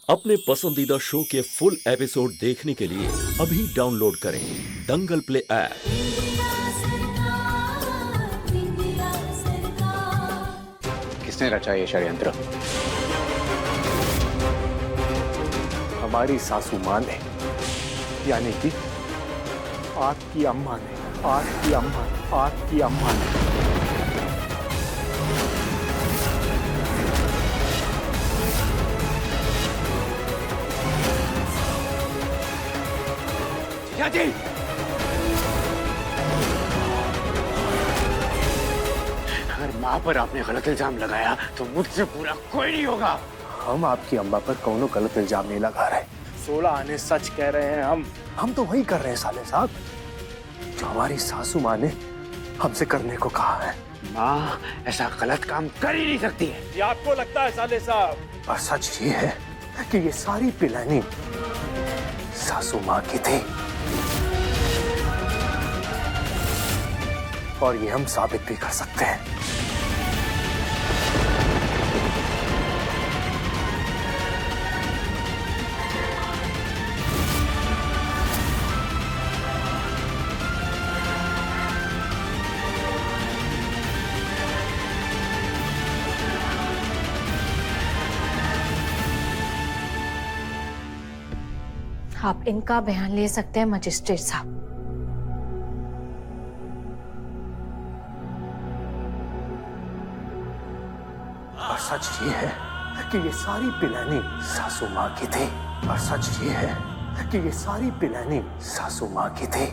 अपने पसंदीदा शो के फुल एपिसोड देखने के लिए अभी डाउनलोड करें दंगल प्ले ऐप। किसने रचा ये षड्यंत्र? हमारी सासू मां ने, यानी कि आपकी अम्मा ने, आपकी अम्मा ने, आपकी अम्मा ने। जी अगर माँ पर आपने गलत इल्जाम लगाया तो मुझसे पूरा कोई नहीं होगा। हम आपकी अम्मा पर कौनो गलत इल्जाम नहीं लगा रहे। 16 आने सच कह रहे हैं हम तो वही कर रहे हैं साले साहब जो हमारी सासू माँ ने हमसे करने को कहा है। माँ ऐसा गलत काम कर ही नहीं सकती है। ये आपको लगता है साले साहब, पर सच ये है कि ये सारी प्लानिंग सासू माँ की थी और ये हम साबित भी कर सकते हैं। आप इनका बयान ले सकते हैं मजिस्ट्रेट साहब। और सच ये है कि ये सारी प्लानिंग सासू माँ की थी और सच ये है कि ये सारी प्लानिंग सासू माँ की थी।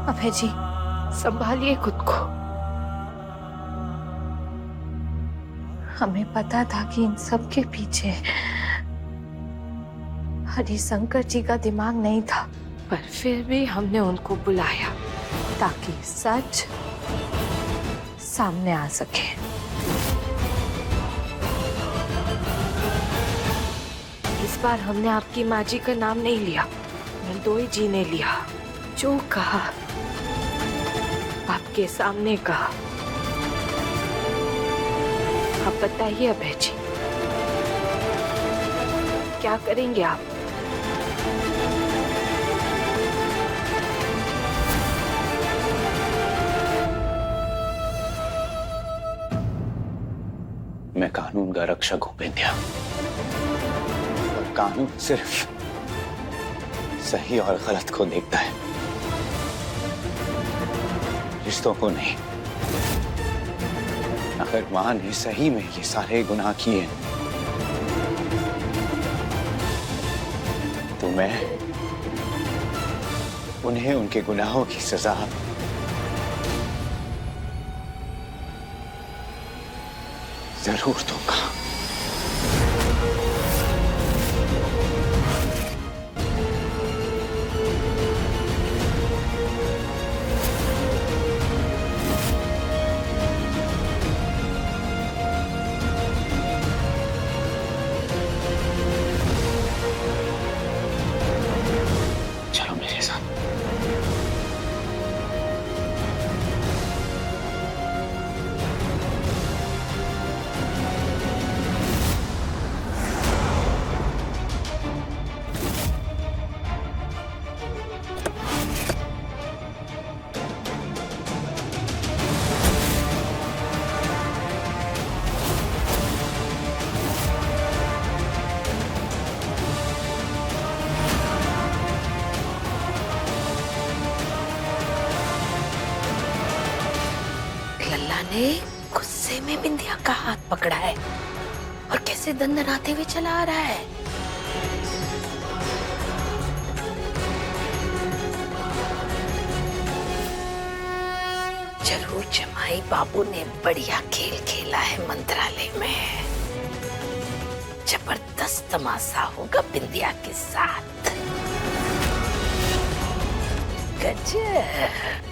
अभय जी, संभालिए खुद को। हमें पता था कि इन सब के पीछे हरिशंकर जी का दिमाग नहीं था, पर फिर भी हमने उनको बुलाया ताकि सच सामने आ सके। इस बार हमने आपकी माँ जी का नाम नहीं लिया, निर्दोई जी ने लिया। जो कहा आपके सामने कहा। आप बताइए अभय जी, क्या करेंगे आप? मैं कानून का रक्षक हूं बिंदिया, और कानून सिर्फ सही और गलत को देखता है, रिश्तों को नहीं। अगर मां ने सही में ये सारे गुनाह किए तो मैं उन्हें उनके गुनाहों की सजा जरूर दूंगा। चलो मेरे साथ। लल्ला ने गुस्से में बिंदिया का हाथ पकड़ा है और कैसे दंदनाते हुए चला आ रहा है। जरूर जमाई बाबू ने बढ़िया खेल खेला है मंत्रालय में। जबरदस्त तमाशा होगा बिंदिया के साथ। गजब।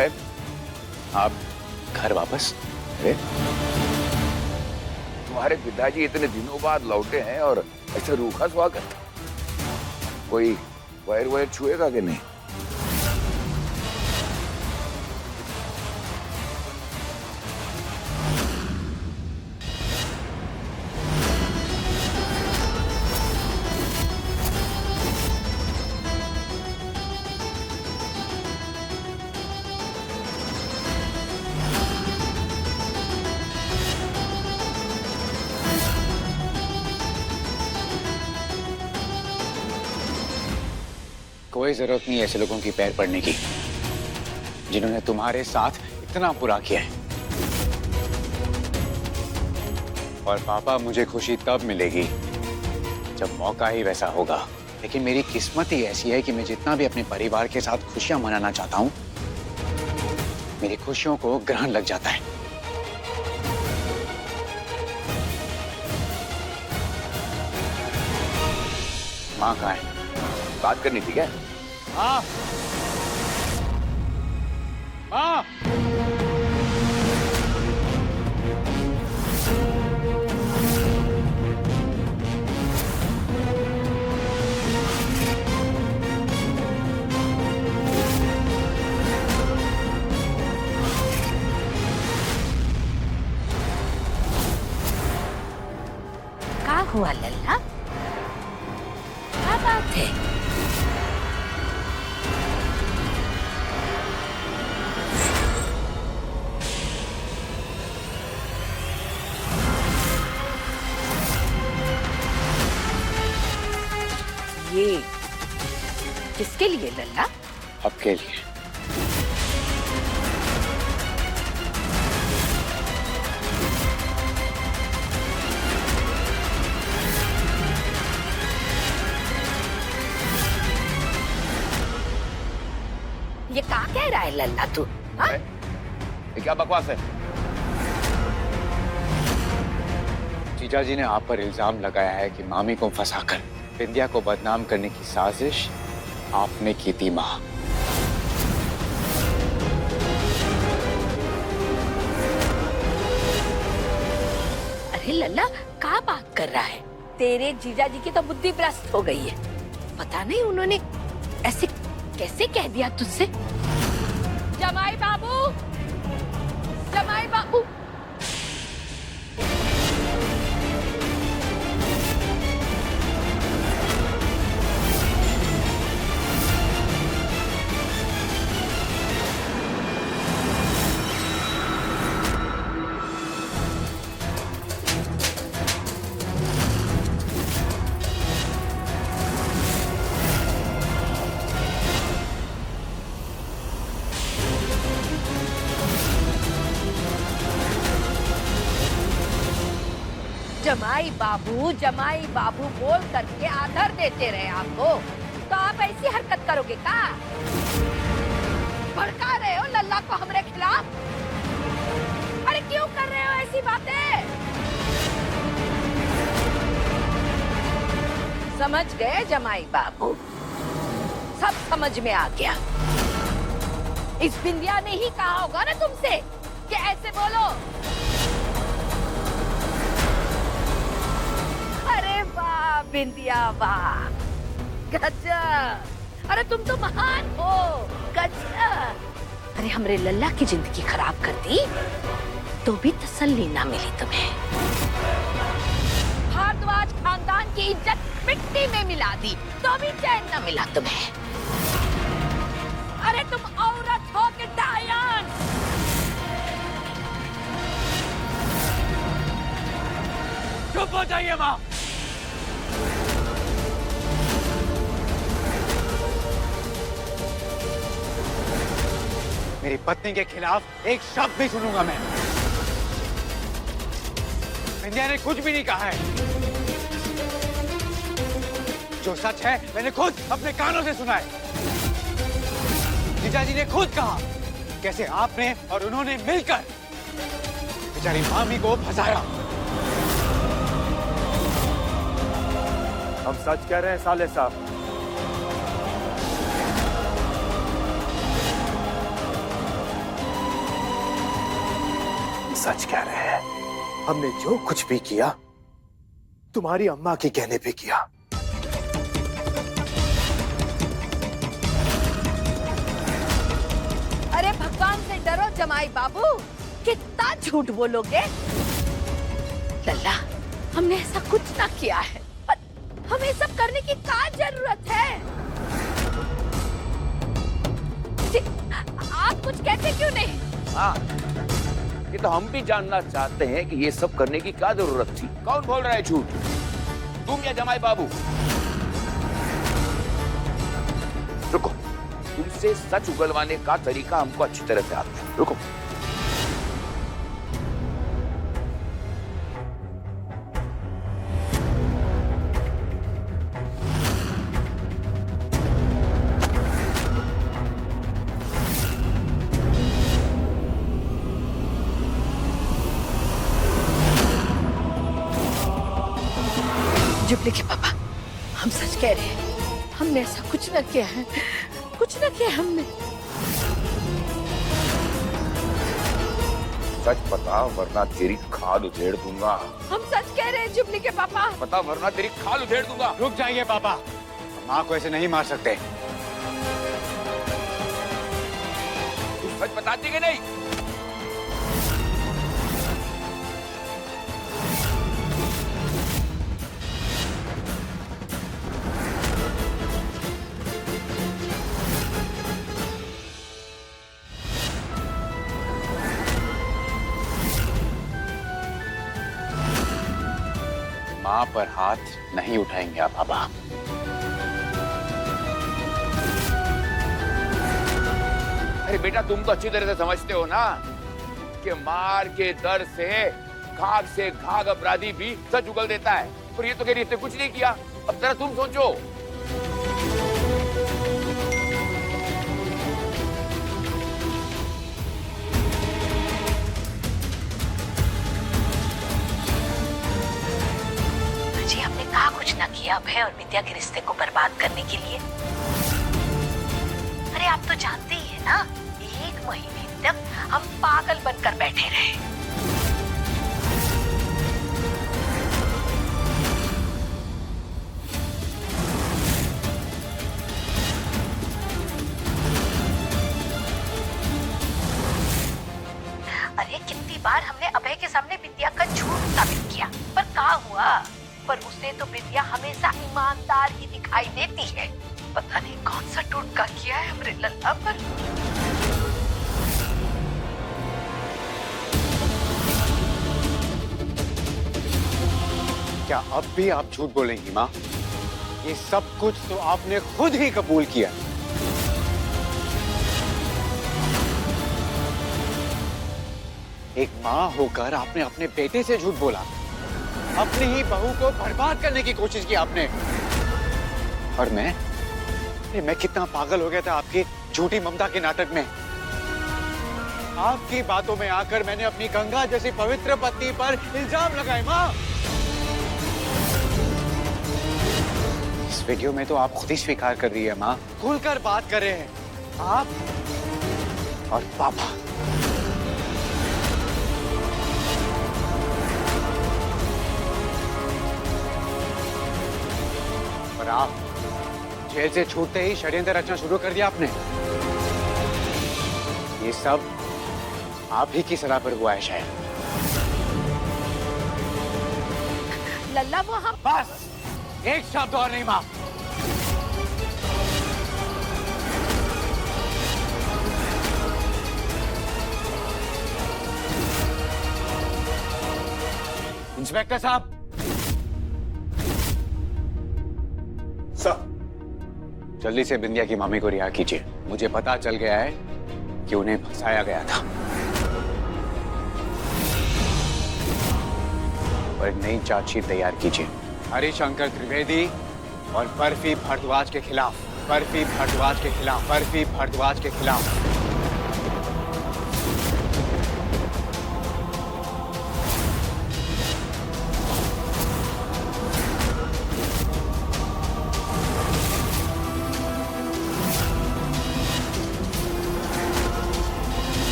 है आप घर वापस? अरे तुम्हारे पिताजी इतने दिनों बाद लौटे हैं और ऐसे रूखा स्वागत, कोई वायर वायर छुएगा कि नहीं? कोई जरूरत नहीं ऐसे लोगों की पैर पड़ने की जिन्होंने तुम्हारे साथ इतना बुरा किया है। और पापा, मुझे खुशी तब मिलेगी जब मौका ही वैसा होगा। लेकिन मेरी किस्मत ही ऐसी है कि मैं जितना भी अपने परिवार के साथ खुशियां मनाना चाहता हूं, मेरी खुशियों को ग्रहण लग जाता है। माँ कहाँ है? बात करनी थी क्या? माँ, माँ, क्या हुआ लल्ला? क्या बात है? ये किसके लिए लल्ला? आपके लिए। ये क्या कह रहा है लल्ला तू? हाँ? ये क्या बकवास है? जीजा जी ने आप पर इल्जाम लगाया है कि मामी को फंसाकर बिंदिया को बदनाम करने की साजिश आपने की थी। माँ, अरे लल्ला क्या बात कर रहा है? तेरे जीजा जी की तो बुद्धि भ्रष्ट हो गई है। पता नहीं उन्होंने ऐसे कैसे कह दिया तुझसे? जमाई बाबू, जमाई बाबू। जमाई बाबू बोल करके आदर देते रहे आपको, तो आप ऐसी हरकत करोगे क्या? भड़का रहे हो लल्ला को हमरे खिलाफ? अरे क्यों कर रहे हो ऐसी बातें? समझ गए जमाई बाबू, सब समझ में आ गया। इस बिंदिया ने ही कहा होगा ना तुमसे कि ऐसे बोलो। अरे वाह बिंदिया वाह, गजब! अरे तुम तो महान हो, गजब! अरे हमरे लल्ला की जिंदगी खराब कर दी तो भी तसल्ली ना मिली तुम्हें। भारद्वाज खानदान की इज्जत मिट्टी में मिला दी तो भी चैन न मिला तुम्हें। अरे तुम औरत हो कि डायन? चुप हो जाइए माँ। मेरी पत्नी के खिलाफ एक शब्द भी सुनूंगा मैं। बिंदिया ने कुछ भी नहीं कहा है। जो सच है मैंने खुद अपने कानों से सुना है। जीजा जी ने खुद कहा कैसे आपने और उन्होंने मिलकर बेचारी मामी को फंसाया। हम सच कह रहे हैं साले साहब। सच कह रहे हैं। हमने जो कुछ भी किया तुम्हारी अम्मा के कहने पे किया। अरे भगवान से डरो जमाई बाबू, कितना झूठ बोलोगे। लल्ला, हमने ऐसा कुछ ना किया है, हमें सब करने की क्या जरूरत है। आप कुछ कहते क्यों नहीं? हाँ, ये तो हम भी जानना चाहते हैं कि ये सब करने की क्या जरूरत थी। कौन बोल रहा है झूठ, तुम या जमाई बाबू? रुको, तुमसे सच उगलवाने का तरीका हमको अच्छी तरह से आता है। रुको, जुबली के पापा, हम सच कह रहे हैं, हमने ऐसा कुछ न किया है, कुछ न किया हमने। सच बता वरना तेरी खाल उधेड़ दूंगा। हम सच कह रहे हैं जुबली के पापा। बता वरना तेरी खाल उधेड़ दूंगा। रुक जाइए पापा, माँ को ऐसे नहीं मार सकते। तू सच बताती कि नहीं? माँ पर हाथ नहीं उठाएंगे आप पापा। अरे बेटा, तुम तो अच्छी तरह से समझते हो ना कि मार के डर से घाघ अपराधी भी सच उगल देता है। और ये तो कह रही इसने कुछ नहीं किया। अब जरा तुम सोचो। जी, हमने कहा कुछ न किया अभय और विद्या के रिश्ते को बर्बाद करने के लिए। अरे आप तो जानते ही है ना, 1 महीने तक हम पागल बनकर बैठे रहे। अरे कितनी बार हमने अभय के सामने विद्या का झूठ साबित किया, पर क्या हुआ? पर उसे तो विद्या हमेशा ईमानदार ही दिखाई देती है। पता नहीं कौन सा टोटका किया है हमरे लल्ला पर। क्या अब भी आप झूठ बोलेंगी माँ? ये सब कुछ तो आपने खुद ही कबूल किया। एक माँ होकर आपने अपने बेटे से झूठ बोला, अपनी ही बहू को बर्बाद करने की कोशिश की आपने। और मैं कितना पागल हो गया था आपकी झूठी ममता के नाटक में। आपकी बातों में आकर मैंने अपनी गंगा जैसी पवित्र पत्नी पर इल्जाम लगाए। माँ, इस वीडियो में तो आप खुद ही स्वीकार कर रही है माँ, खुलकर बात कर रहे हैं आप और पापा। और आप जेल से छूटते ही षड्यंत्र रचना शुरू कर दिया आपने। ये सब आप ही की सलाह पर हुआ है शायद। लल्ला वो हम बस एक शब्द और नहीं माँ। इंस्पेक्टर साहब, जल्दी से बिंदिया की मामी को रिहा कीजिए। मुझे पता चल गया है कि उन्हें फंसाया गया था। और एक नई चार्जशीट तैयार कीजिए हरिशंकर त्रिवेदी और बर्फी भारद्वाज के खिलाफ। बर्फी भारद्वाज के खिलाफ। बर्फी भारद्वाज के खिलाफ।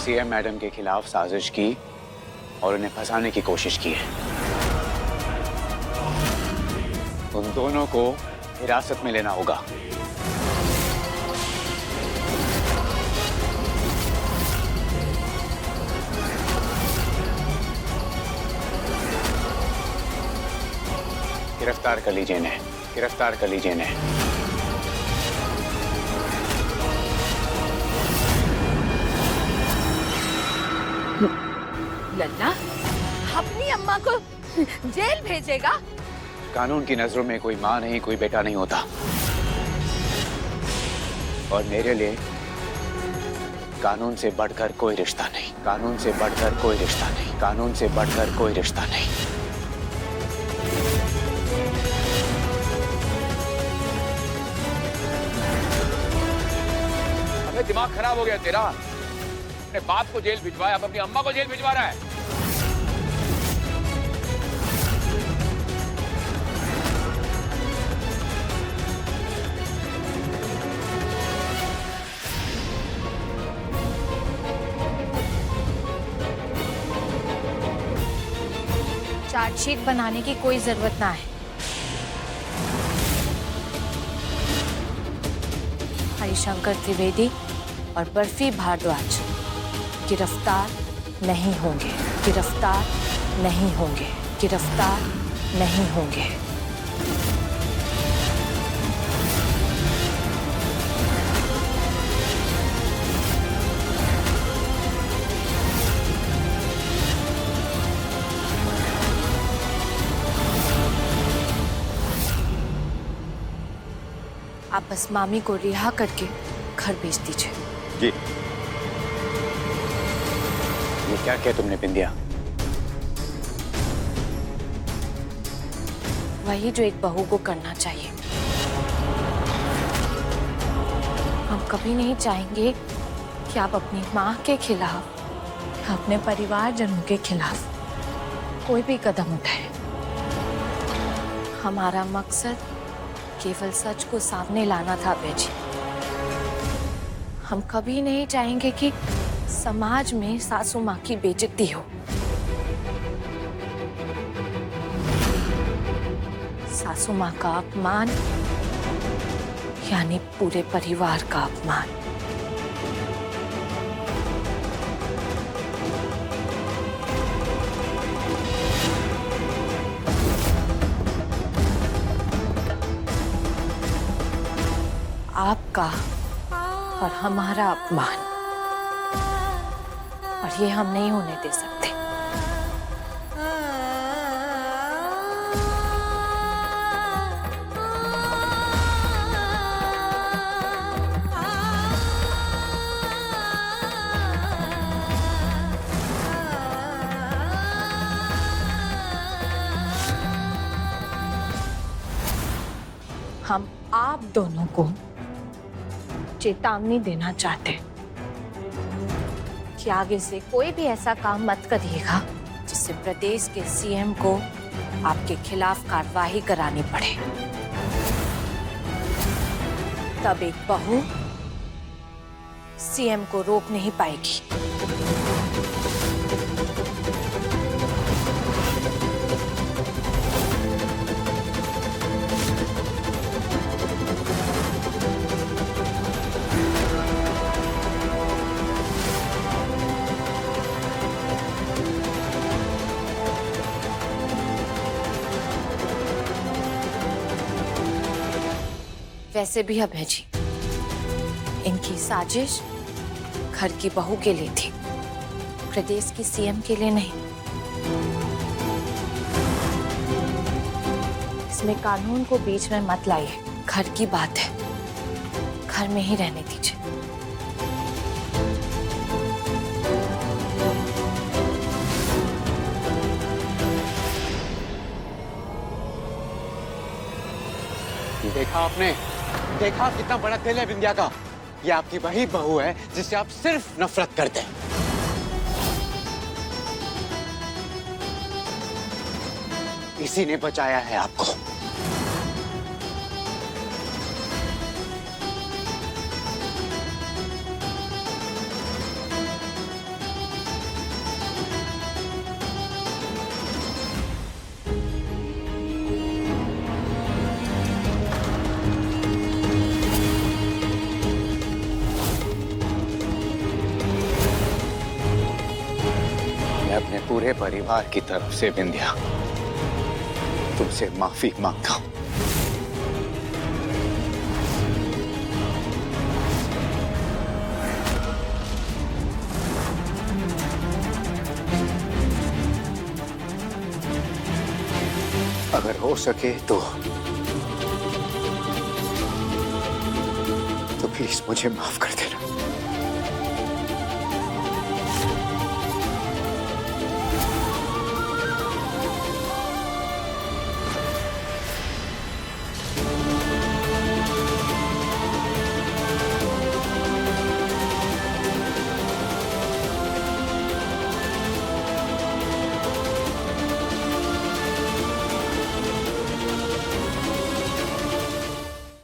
सीएम मैडम के खिलाफ साजिश की और उन्हें फंसाने की कोशिश की है। उन दोनों को हिरासत में लेना होगा। गिरफ्तार कर लीजिए इन्हें, गिरफ्तार कर लीजिए इन्हें। लल्ला अपनी अम्मा को जेल भेजेगा? कानून की नजरों में कोई माँ नहीं, कोई बेटा नहीं होता। और मेरे लिए कानून से बढ़कर कोई रिश्ता नहीं, कानून से बढ़कर कोई रिश्ता नहीं, कानून से बढ़कर कोई रिश्ता नहीं। अबे दिमाग खराब हो गया तेरा। अपने बाप को जेल भिजवाया, अब अपनी अम्मा को जेल भिजवा रहा है। चार्जशीट बनाने की कोई जरूरत ना है। हरिशंकर त्रिवेदी और बर्फी भारद्वाज गिरफ्तार नहीं होंगे, गिरफ्तार नहीं होंगे, गिरफ्तार नहीं होंगे। आप बस मामी को रिहा करके घर भेज दीजिए। जी। ये क्या किया तुमने बिंदिया? वही जो एक बहू को करना चाहिए। हम कभी नहीं चाहेंगे कि आप अपनी माँ के खिलाफ, अपने परिवारजनों के खिलाफ कोई भी कदम उठाएं। हमारा मकसद केवल सच को सामने लाना था अभय जी। हम कभी नहीं चाहेंगे कि समाज में सासू माँ की बेइज्जती हो। सासू माँ का अपमान यानी पूरे परिवार का अपमान। आपका और हमारा अपमान, और ये हम नहीं होने दे सकते। हम आप दोनों को चेतावनी देना चाहते हैं कि आगे से कोई भी ऐसा काम मत करिएगा जिससे प्रदेश के सीएम को आपके खिलाफ कार्रवाई करानी पड़े। तब एक बहू सीएम को रोक नहीं पाएगी। वैसे भी अभय जी, इनकी साजिश घर की बहू के लिए थी, प्रदेश की सीएम के लिए नहीं। इसमें कानून को बीच में मत लाइए। घर की बात है, घर में ही रहने दीजिए। देखा आपने? देखा कितना बड़ा दिल है बिंदिया का? ये आपकी वही बहू है जिससे आप सिर्फ नफरत करते हैं। इसी ने बचाया है आपको। पूरे परिवार की तरफ से विंध्या तुमसे माफी मांगता हूं। अगर हो सके तो प्लीज मुझे माफ कर देना।